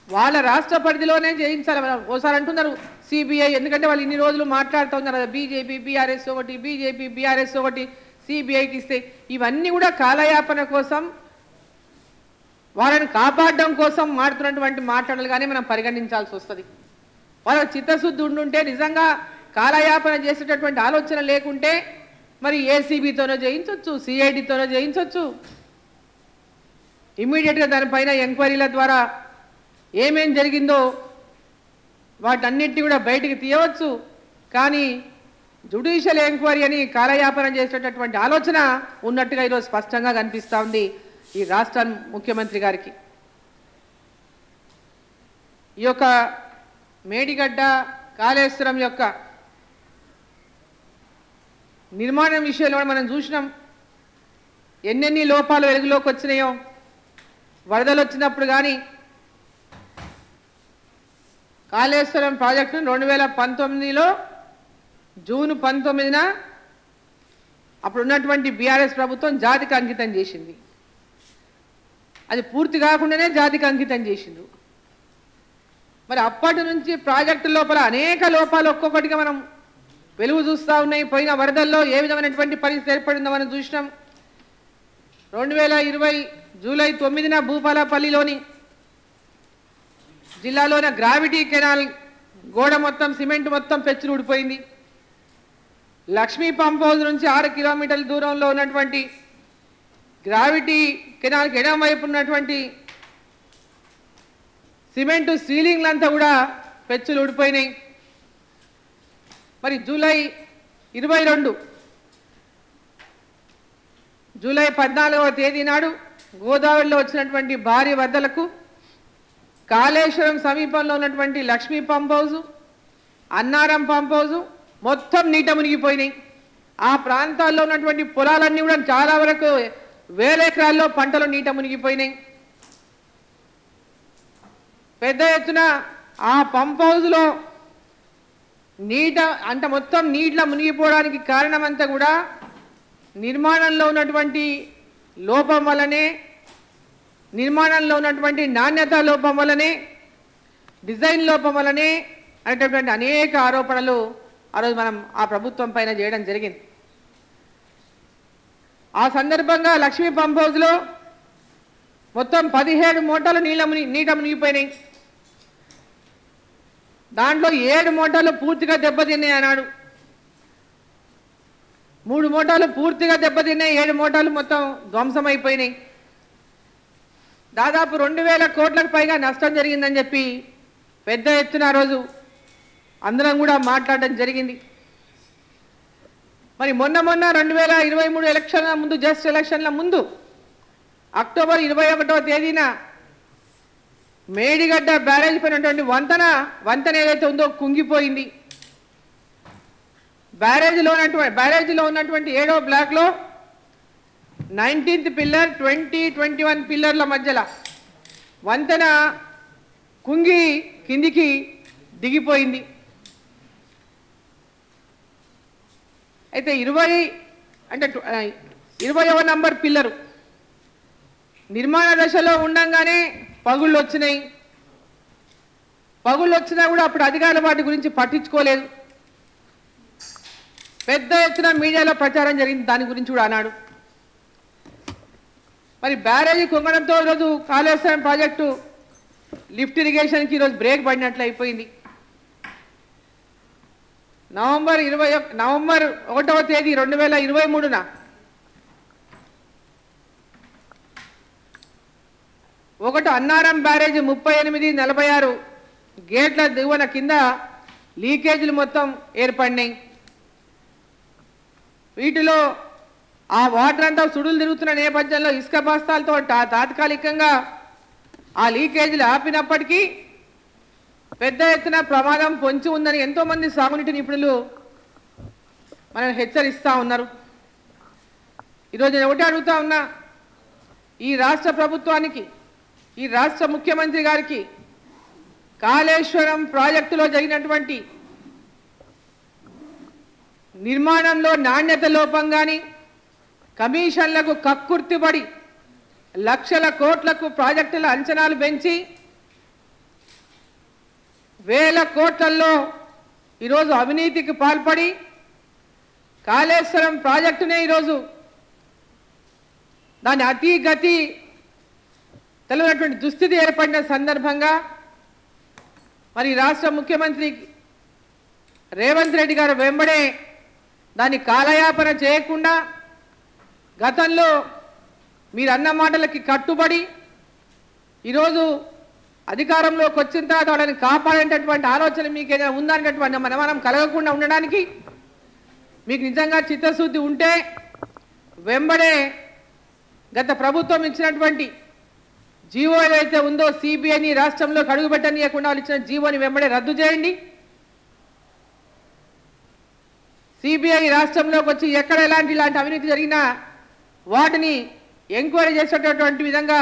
వాళ్ళ రాష్ట్ర పరిధిలోనే చేయించాలి. ఓసారి అంటున్నారు సిబిఐ, ఎందుకంటే వాళ్ళు ఇన్ని రోజులు మాట్లాడుతూ ఉన్నారు కదా, బీజేపీ బీఆర్ఎస్ ఒకటి, బీజేపీ బీఆర్ఎస్ ఒకటి, సిబిఐకి ఇస్తే ఇవన్నీ కూడా కాలయాపన కోసం, వాళ్ళని కాపాడడం కోసం మాట్లాడుతున్నటువంటి మాటలు కానీ మనం పరిగణించాల్సి వస్తుంది. వాళ్ళ చిత్తశుద్ధి ఉండుంటే, నిజంగా కాలయాపన చేసేటటువంటి ఆలోచన లేకుంటే మరి ఏసీబీతోనో చేయించవచ్చు, సిఐడితోనో చేయించవచ్చు. ఇమ్మీడియట్గా దానిపైన ఎంక్వైరీల ద్వారా ఏమేం జరిగిందో వాటన్నిటిని కూడా బయటికి తీయవచ్చు. కానీ జ్యుడిషియల్ ఎంక్వైరీ అని కాలయాపన చేసేటటువంటి ఆలోచన ఉన్నట్టుగా ఈరోజు స్పష్టంగా కనిపిస్తూ ఉంది ఈ రాష్ట్ర ముఖ్యమంత్రి గారికి. ఈ యొక్క మేడిగడ్డ కాళేశ్వరం యొక్క నిర్మాణం విషయంలో మనం చూసినాం ఎన్నెన్ని లోపాలు వెలుగులోకి వచ్చినాయో. వరదలు వచ్చినప్పుడు కానీ కాళేశ్వరం ప్రాజెక్టును 2019లో జూన్ 19న అప్పుడు ఉన్నటువంటి బీఆర్ఎస్ ప్రభుత్వం జాతికి అంకితం చేసింది. అది పూర్తి కాకుండానే జాతికి అంకితం చేసింది. మరి అప్పటి నుంచి ప్రాజెక్టు లోపల అనేక లోపాలు ఒక్కొక్కటిగా మనం వెలుగు చూస్తూ ఉన్నాయి. పోయిన వరదల్లో ఏ విధమైనటువంటి పరిస్థితి ఏర్పడిందో మనం చూసినాం. 2020 జూలై 9న భూపాలపల్లిలోని జిల్లాలోని గ్రావిటీ కెనాల్ గోడ మొత్తం సిమెంట్ మొత్తం పెచ్చులు ఊడిపోయింది. లక్ష్మీ పంప్ హౌస్ నుంచి 6 కిలోమీటర్ల దూరంలో ఉన్నటువంటి గ్రావిటీ కెనాల్కి ఎడమ వైపు ఉన్నటువంటి సిమెంటు సీలింగ్లంతా కూడా పెచ్చులు ఊడిపోయినాయి. మరి జూలై 14వ తేదీ నాడు గోదావరిలో వచ్చినటువంటి భారీ వరదలకు కాళేశ్వరం సమీపంలో ఉన్నటువంటి Lakshmi pump house, Annaram pump house మొత్తం నీట మునిగిపోయినాయి. ఆ ప్రాంతాల్లో ఉన్నటువంటి పొలాలన్నీ కూడా చాలా వరకు వేల ఎకరాల్లో పంటలు నీట మునిగిపోయినాయి. పెద్ద ఎత్తున ఆ పంప్ హౌస్లో నీట అంటే మొత్తం నీటిలో మునిగిపోవడానికి కారణమంతా కూడా నిర్మాణంలో ఉన్నటువంటి లోపం వల్లనే, నిర్మాణంలో ఉన్నటువంటి నాణ్యత లోపం వల్లనే, డిజైన్ లోపం వల్లనే అనేటటువంటి అనేక ఆరోపణలు ఆ రోజు మనం ఆ ప్రభుత్వం పైన చేయడం జరిగింది. ఆ సందర్భంగా లక్ష్మీ పంప్ హౌస్లో మొత్తం 17 మోటార్లు నీట మునిగిపోయినాయి. దాంట్లో 7 మోటార్లు పూర్తిగా దెబ్బతిన్నాయి అన్నాడు. 3 మోటార్లు పూర్తిగా దెబ్బతిన్నాయి, 7 మోటార్లు మొత్తం ధ్వంసమైపోయినాయి. దాదాపు 2000 కోట్లకు పైగా నష్టం జరిగిందని చెప్పి పెద్ద ఎత్తున ఆ రోజు అందరం కూడా మాట్లాడడం జరిగింది. మరి మొన్న 2023 ఎలక్షన్ల ముందు, జస్ట్ ఎలక్షన్ల ముందు అక్టోబర్ 21వ తేదీన మేడిగడ్డ బ్యారేజ్ పైనటువంటి వంతెన ఏదైతే ఉందో కుంగిపోయింది. బ్యారేజ్లో ఉన్నటువంటి 7వ బ్లాక్లో 19th పిల్లర్, 20, 21 పిల్లర్ల మధ్యలో వంతెన కుంగి కిందికి దిగిపోయింది. అయితే 20వ నంబర్ పిల్లరు నిర్మాణ దశలో ఉండంగానే పగుళ్ళు వచ్చినాయి. పగుళ్ళు వచ్చినా కూడా అప్పుడు అధికారులు వాటి గురించి పట్టించుకోలేదు. పెద్ద ఎత్తున మీడియాలో ప్రచారం జరిగింది, దాని గురించి కూడా అన్నాడు. మరి బ్యారేజీ కుంగడంతో ఈరోజు కాళేశ్వరం ప్రాజెక్టు లిఫ్ట్ ఇరిగేషన్కి ఈరోజు బ్రేక్ పడినట్లు అయిపోయింది. నవంబర్ 1వ తేదీ 2023న అన్నారం బ్యారేజ్ 38, 46 గేట్ల దిగువన కింద లీకేజీలు మొత్తం ఏర్పడినాయి. వీటిలో ఆ వాటర్ అంతా సుడులు తిరుగుతున్న నేపథ్యంలో ఇసుక బస్తాలతో తాత్కాలికంగా ఆ లీకేజీలు ఆపినప్పటికీ పెద్ద ఎత్తున ప్రమాదం పొంచి ఉందని ఎంతోమంది సాగునీటి నిపుణులు మనం హెచ్చరిస్తూ ఉన్నారు. ఈరోజు నేను ఒకటి అడుగుతా ఉన్నా, ఈ రాష్ట్ర ప్రభుత్వానికి, ఈ రాష్ట్ర ముఖ్యమంత్రి గారికి కాళేశ్వరం ప్రాజెక్టులో జరిగినటువంటి నిర్మాణంలో నాణ్యత లోపం కానీ, కమిషన్లకు కక్కుర్తిపడి లక్షల కోట్లకు ప్రాజెక్టుల అంచనాలు పెంచి వేల కోట్లలో ఈరోజు అవినీతికి పాల్పడి కాళేశ్వరం ప్రాజెక్టునే ఈరోజు దాని అతిగతి తెలియనటువంటి దుస్థితి ఏర్పడిన సందర్భంగా మరి రాష్ట్ర ముఖ్యమంత్రి రేవంత్ రెడ్డి గారు వెంబడే దాన్ని కాలయాపన చేయకుండా గతంలో మీరు అన్న మాటలకి కట్టుబడి ఈరోజు అధికారంలోకి వచ్చిన తర్వాత వాళ్ళని కాపాడేటటువంటి ఆలోచన మీకు ఏదైనా ఉందనేటటువంటి మనం కలగకుండా ఉండడానికి మీకు నిజంగా చిత్తశుద్ధి ఉంటే వెంబడే గత ప్రభుత్వం ఇచ్చినటువంటి జీవో ఏదైతే ఉందో సిబిఐని రాష్ట్రంలోకి అడుగుపెట్టనీయకుండా వాళ్ళు ఇచ్చిన జీవోని వెంబడే రద్దు చేయండి. సిబిఐ రాష్ట్రంలోకి వచ్చి ఎక్కడ ఇలాంటి అవినీతి జరిగినా వాటిని ఎంక్వైరీ చేసేటటువంటి విధంగా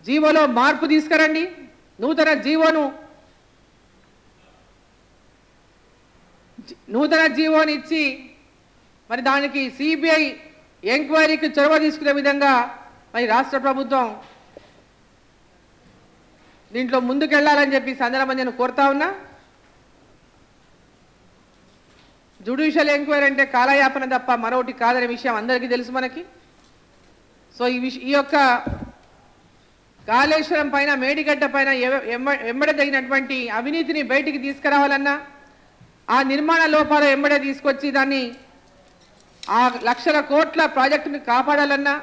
జీవోలో మార్పు తీసుకురండి. నూతన జీవోని ఇచ్చి మరి దానికి సిబిఐ ఎంక్వైరీకి చొరవ తీసుకునే విధంగా మరి రాష్ట్ర ప్రభుత్వం దీంట్లో ముందుకెళ్లాలని చెప్పి సందర్భంగా నేను కోరుతా ఉన్నా. జ్యుడిషియల్ ఎంక్వైరీ అంటే కాలయాపన తప్ప మరొకటి కాదనే విషయం అందరికీ తెలుసు మనకి. సో ఈ యొక్క కాళేశ్వరం పైన మేడిగడ్డ పైన ఎంబడే తగినటువంటి అవినీతిని బయటికి తీసుకురావాలన్నా ఆ నిర్మాణ లోపాలు ఎంబడే తీసుకొచ్చి దాన్ని ఆ లక్షల కోట్ల ప్రాజెక్టుని కాపాడాలన్నా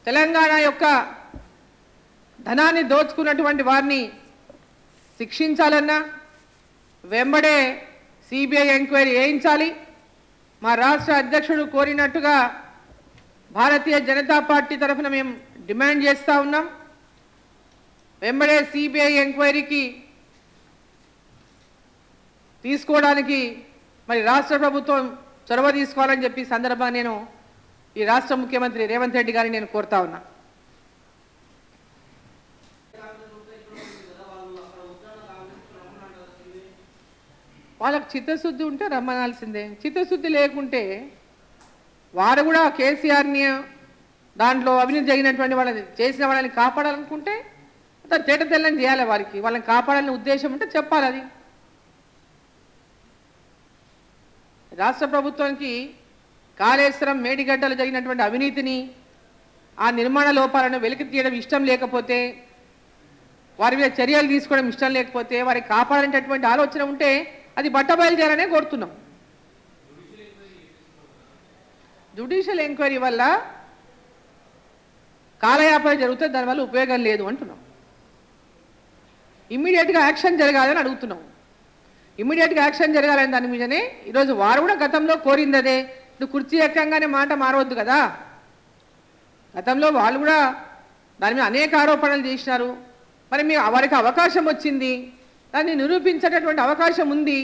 తెలంగాణ యొక్క ధనాన్ని దోచుకున్నటువంటి వారిని శిక్షించాలన్నా వెంబడే సిబిఐ ఎంక్వైరీ చేయించాలి. మా రాష్ట్ర అధ్యక్షుడు కోరినట్టుగా భారతీయ జనతా పార్టీ తరఫున మేము డిమాండ్ చేస్తూ ఉన్నాం. వెంబడే సిబిఐ ఎంక్వైరీకి తీసుకోవడానికి మరి రాష్ట్ర ప్రభుత్వం చొరవ తీసుకోవాలని చెప్పి సందర్భంగా నేను ఈ రాష్ట్ర ముఖ్యమంత్రి రేవంత్ రెడ్డి గారిని నేను కోరుతా ఉన్నా. వాళ్ళకు చిత్తశుద్ధి ఉంటే రమ్మనాల్సిందే. చిత్తశుద్ధి లేకుంటే వారు కూడా కేసీఆర్ని దాంట్లో అవినీతి జరిగినటువంటి వాళ్ళని చేసిన వాళ్ళని కాపాడాలనుకుంటే తేట తెల్లని చేయాలి. వాళ్ళని కాపాడాలని ఉద్దేశం ఉంటే చెప్పాలి. అది రాష్ట్ర ప్రభుత్వానికి కాళేశ్వరం మేడిగడ్డలు జరిగినటువంటి అవినీతిని ఆ నిర్మాణ లోపాలను వెలికి తీయడం ఇష్టం లేకపోతే వారి మీద చర్యలు తీసుకోవడం ఇష్టం లేకపోతే వారికి కాపాడేటటువంటి ఆలోచన ఉంటే అది బట్టబయలుదేరనే కోరుతున్నాం. జ్యుడిషియల్ ఎంక్వైరీ వల్ల కాలయాపన జరిగితే దానివల్ల ఉపయోగం లేదు అంటున్నాం. ఇమ్మీడియట్గా యాక్షన్ జరగాలని అడుగుతున్నాం. ఇమ్మీడియట్గా యాక్షన్ జరగాలని దాని మీదనే ఈరోజు వారు కూడా గతంలో కోరింది అదే. నువ్వు కుర్చీ ఎక్కంగానే మాట మారవద్దు కదా. గతంలో వాళ్ళు కూడా దాని మీద అనేక ఆరోపణలు చేసినారు. మరి మీ వారికి అవకాశం వచ్చింది, దాన్ని నిరూపించేటటువంటి అవకాశం ఉంది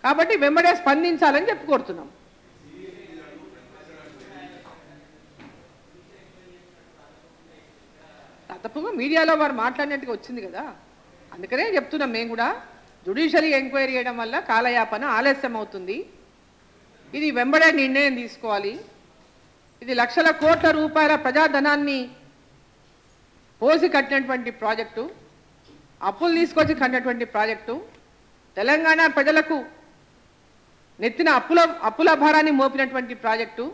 కాబట్టి వెంబడే స్పందించాలని చెప్పి కోరుతున్నాం. తప్పగా మీడియాలో వారు మాట్లాడినట్టుగా వచ్చింది కదా, అందుకనే చెప్తున్నాం. మేము కూడా జ్యుడిషియల్ ఎంక్వైరీ చేయడం వల్ల కాలయాపన ఆలస్యం అవుతుంది. ఇది వెంబడే నిర్ణయం తీసుకోవాలి. ఇది లక్షల కోట్ల రూపాయల ప్రజాధనాన్ని పోసి కట్టినటువంటి ప్రాజెక్టు, అప్పులు తీసుకొచ్చి కట్టినటువంటి ప్రాజెక్టు, తెలంగాణ ప్రజలకు నెత్తిన అప్పుల భారాన్ని మోపినటువంటి ప్రాజెక్టు.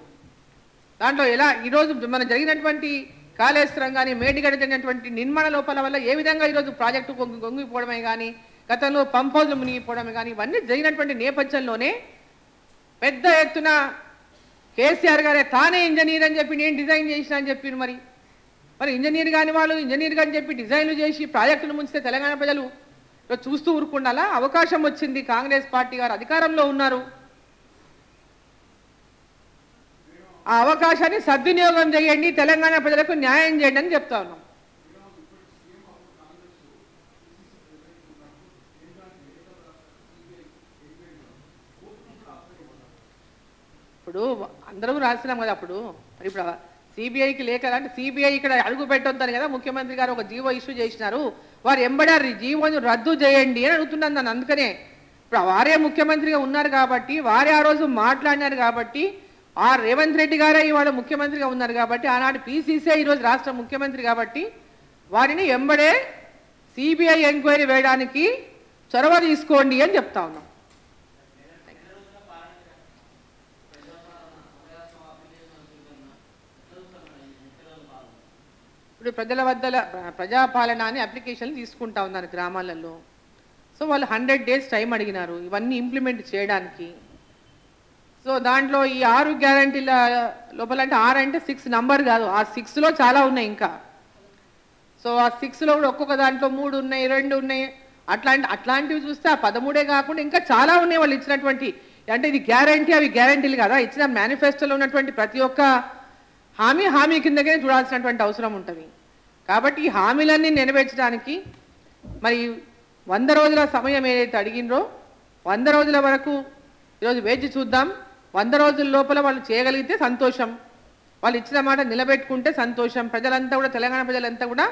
దాంట్లో ఎలా ఈరోజు మన జరిగినటువంటి కాళేశ్వరం కానీ మేడిగడ్డ జరిగినటువంటి నిర్మాణ లోపాల వల్ల ఏ విధంగా ఈరోజు ప్రాజెక్టు గొంగిపోవడమే కానీ గతంలో పంప్ హౌస్లు మునిగిపోవడమే కానీ ఇవన్నీ జరిగినటువంటి నేపథ్యంలోనే పెద్ద ఎత్తున కేసీఆర్ గారే తానే ఇంజనీర్ అని చెప్పి నేను డిజైన్ చేసిన అని చెప్పి మరి ఇంజనీర్ కాని వాళ్ళు ఇంజనీర్ అని చెప్పి డిజైన్లు చేసి ప్రాజెక్టును ముంచితే తెలంగాణ ప్రజలు చూస్తూ ఊరుకుండాలా? అవకాశం వచ్చింది, కాంగ్రెస్ పార్టీ గారు అధికారంలో ఉన్నారు. ఆ అవకాశాన్ని సద్వినియోగం చేయండి, తెలంగాణ ప్రజలకు న్యాయం చేయండి అని చెప్తా ఉన్నాం. ఇప్పుడు అందరూ రాసినాం కదా. ఇప్పుడు సిబిఐకి లేఖ అంటే సిబిఐ ఇక్కడ అడుగు పెట్టొద్దని కదా ముఖ్యమంత్రి గారు ఒక జీవో ఇష్యూ చేసినారు. వారు ఎంబడారు జీవోని రద్దు చేయండి అని అడుగుతున్నాను నన్ను. అందుకనే ఇప్పుడు వారే ముఖ్యమంత్రిగా ఉన్నారు కాబట్టి, వారే ఆ రోజు మాట్లాడినారు కాబట్టి, ఆ రేవంత్ రెడ్డి గారే ఇవాళ ముఖ్యమంత్రిగా ఉన్నారు కాబట్టి, ఆనాడు పిసిసి ఈరోజు రాష్ట్ర ముఖ్యమంత్రి కాబట్టి వారిని ఎంబడే సిబిఐ ఎంక్వైరీ వేయడానికి చొరవ తీసుకోండి అని చెప్తా ఉన్నాం. ఇప్పుడు ప్రజల వద్ద ప్రజాపాలన అని అప్లికేషన్లు తీసుకుంటా ఉన్నారు గ్రామాలలో. సో వాళ్ళు 100 days టైం అడిగినారు ఇవన్నీ ఇంప్లిమెంట్ చేయడానికి. సో దాంట్లో ఈ 6 గ్యారంటీల లోపల అంటే 6 అంటే 6 నంబర్ కాదు, ఆ 6లో చాలా ఉన్నాయి ఇంకా. సో ఆ 6లో కూడా ఒక్కొక్క దాంట్లో 3 ఉన్నాయి, 2 ఉన్నాయి, అట్లాంటివి చూస్తే ఆ 13 కాకుండా ఇంకా చాలా ఉన్నాయి వాళ్ళు ఇచ్చినటువంటి. అంటే ఇది గ్యారంటీ, అవి గ్యారంటీలు కదా, ఇచ్చిన మేనిఫెస్టోలో ఉన్నటువంటి ప్రతి ఒక్క హామీ కిందకే చూడాల్సినటువంటి అవసరం ఉంటుంది. కాబట్టి ఈ హామీలన్నీ నెరవేర్చడానికి మరి 100 రోజుల సమయం ఏదైతే అడిగినరో 100 రోజుల వరకు ఈరోజు వేచి చూద్దాం. 100 రోజుల లోపల వాళ్ళు చేయగలిగితే సంతోషం, వాళ్ళు ఇచ్చిన మాట నిలబెట్టుకుంటే సంతోషం. ప్రజలంతా కూడా, తెలంగాణ ప్రజలంతా కూడా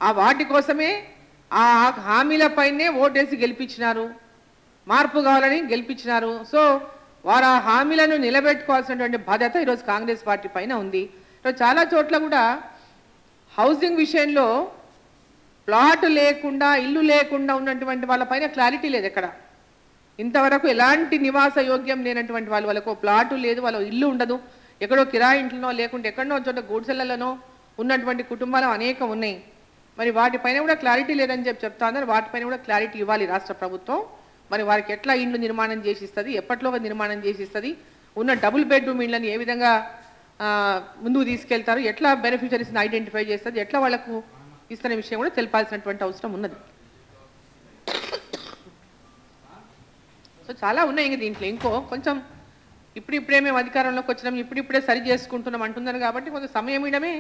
ఆ వాటి కోసమే, ఆ హామీలపైనే ఓటేసి గెలిపించినారు, మార్పు కావాలని గెలిపించినారు. సో వారు ఆ హామీలను నిలబెట్టుకోవాల్సినటువంటి బాధ్యత ఈరోజు కాంగ్రెస్ పార్టీ పైన ఉంది. ఈరోజు చాలా చోట్ల కూడా హౌసింగ్ విషయంలో ప్లాట్ లేకుండా, ఇల్లు లేకుండా ఉన్నటువంటి వాళ్ళపైన క్లారిటీ లేదు. ఎక్కడ ఇంతవరకు ఎలాంటి నివాస యోగ్యం లేనటువంటి వాళ్ళకు ప్లాటు లేదు, వాళ్ళ ఇల్లు ఉండదు, ఎక్కడో కిరాయి ఇంట్లోనో లేకుంటే ఎక్కడో చోట గూడ్సెలలోనో ఉన్నటువంటి కుటుంబాలు అనేకం ఉన్నాయి. మరి వాటిపైన కూడా క్లారిటీ లేదని చెప్తా ఉన్నారు. వాటిపైన కూడా క్లారిటీ ఇవ్వాలి రాష్ట్ర ప్రభుత్వం. మరి వారికి ఎట్లా ఇండ్లు నిర్మాణం చేసిస్తుంది, ఎప్పట్లోగా నిర్మాణం చేసిస్తుంది, ఉన్న డబుల్ బెడ్రూమ్ ఇళ్ళని ఏ విధంగా ముందుకు తీసుకెళ్తారు, ఎట్లా బెనిఫిషరీస్ని ఐడెంటిఫై చేస్తుంది, ఎట్లా వాళ్లకు ఇస్తున్న విషయం కూడా తెలిపాల్సినటువంటి అవసరం ఉన్నది. సో చాలా ఉన్నాయి. ఇంక దీంట్లో ఇంకో కొంచెం ఇప్పుడిప్పుడే మేము అధికారంలోకి వచ్చినాం, ఇప్పుడిప్పుడే సరి చేసుకుంటున్నాం అంటున్నారు కాబట్టి కొంచెం సమయం ఇవ్వడమే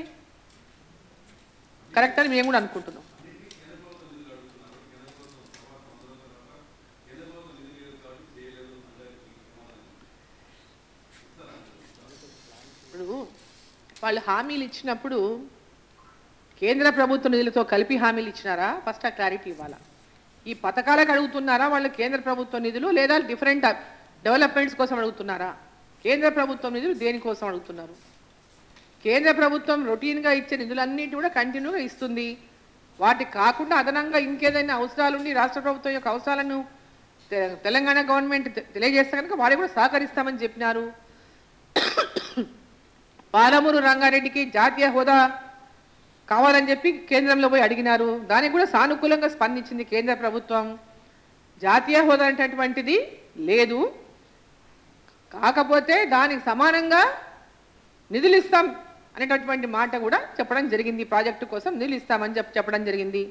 కరెక్ట్ అని మేము కూడా అనుకుంటున్నాం. ఇప్పుడు వాళ్ళు హామీలు ఇచ్చినప్పుడు కేంద్ర ప్రభుత్వ నిధులతో కలిపి హామీలు ఇచ్చినారా, ఫస్ట్ ఆ క్లారిటీ ఇవ్వాలా. ఈ పథకాలకు అడుగుతున్నారా వాళ్ళు కేంద్ర ప్రభుత్వ నిధులు, లేదా డిఫరెంట్ డెవలప్మెంట్స్ కోసం అడుగుతున్నారా? కేంద్ర ప్రభుత్వం నిధులు దేనికోసం అడుగుతున్నారు? కేంద్ర ప్రభుత్వం రొటీన్గా ఇచ్చే నిధులన్నిటి కూడా కంటిన్యూగా ఇస్తుంది. వాటికి కాకుండా అదనంగా ఇంకేదైనా అవసరాలుండి రాష్ట్ర ప్రభుత్వం యొక్క అవసరాలను తెలంగాణ గవర్నమెంట్ తెలియజేస్తే కనుక వారికి కూడా సహకరిస్తామని చెప్పినారు. పాలమూరు రంగారెడ్డికి జాతీయ హోదా కావాలని చెప్పి కేంద్రంలో పోయి అడిగినారు, దానికి కూడా సానుకూలంగా స్పందించింది కేంద్ర ప్రభుత్వం. జాతీయ హోదా అనేటటువంటిది లేదు, కాకపోతే దానికి సమానంగా నిధులు ఇస్తాం అనేటటువంటి మాట కూడా చెప్పడం జరిగింది. ప్రాజెక్టు కోసం నిధులు ఇస్తామని చెప్పడం జరిగింది.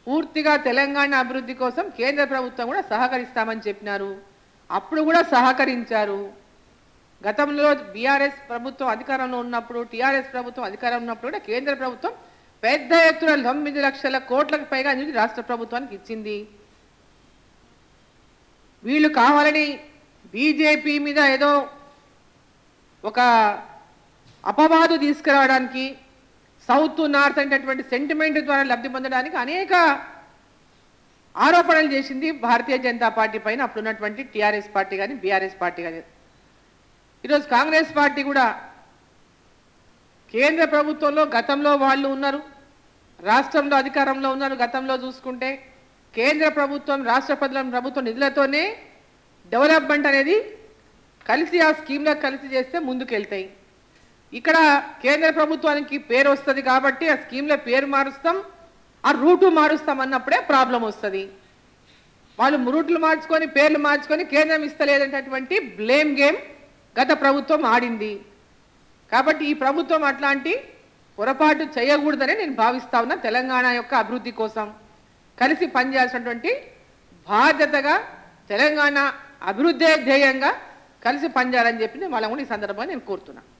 పూర్తిగా తెలంగాణ అభివృద్ధి కోసం కేంద్ర ప్రభుత్వం కూడా సహకరిస్తామని చెప్పినారు, అప్పుడు కూడా సహకరించారు. గతంలో బీఆర్ఎస్ ప్రభుత్వం అధికారంలో ఉన్నప్పుడు, టీఆర్ఎస్ ప్రభుత్వం అధికారంలో ఉన్నప్పుడు కూడా కేంద్ర ప్రభుత్వం పెద్ద ఎత్తున 9 లక్షల కోట్లకు పైగా నిధులు రాష్ట్ర ప్రభుత్వానికి ఇచ్చింది. వీళ్ళు కావాలని బీజేపీ మీద ఏదో ఒక అపవాదు తీసుకురావడానికి, సౌత్ నార్త్ అనేటటువంటి సెంటిమెంట్ ద్వారా లబ్ధి పొందడానికి అనేక ఆరోపణలు చేసింది భారతీయ జనతా పార్టీ పైన, అప్పుడున్నటువంటి టీఆర్ఎస్ పార్టీ కానీ బీఆర్ఎస్ పార్టీ కానీ. ఈరోజు కాంగ్రెస్ పార్టీ కూడా కేంద్ర ప్రభుత్వంలో గతంలో వాళ్ళు ఉన్నారు, రాష్ట్రంలో అధికారంలో ఉన్నారు. గతంలో చూసుకుంటే కేంద్ర ప్రభుత్వం, రాష్ట్ర ప్రభుత్వం నిధులతోనే డెవలప్మెంట్ అనేది కలిసి ఆ స్కీమ్లకు కలిసి చేస్తే ముందుకెళ్తాయి. ఇక్కడ కేంద్ర ప్రభుత్వానికి పేరు వస్తుంది కాబట్టి ఆ స్కీమ్ల పేరు మారుస్తాం, ఆ రూటు మారుస్తాం అన్నప్పుడే ప్రాబ్లం వస్తుంది. వాళ్ళు రూట్లు మార్చుకొని పేర్లు మార్చుకొని కేంద్రం ఇస్తలేదనేటటువంటి బ్లేమ్ గేమ్ గత ప్రభుత్వం ఆడింది. కాబట్టి ఈ ప్రభుత్వం అట్లాంటి పొరపాటు చేయకూడదని నేను భావిస్తా ఉన్నా. తెలంగాణ యొక్క అభివృద్ధి కోసం కలిసి పనిచేయాల్సినటువంటి బాధ్యతగా, తెలంగాణ అభివృద్ధి ధ్యేయంగా కలిసి పనిచేయాలని చెప్పి వాళ్ళని కూడా ఈ సందర్భంగా నేను కోరుతున్నా.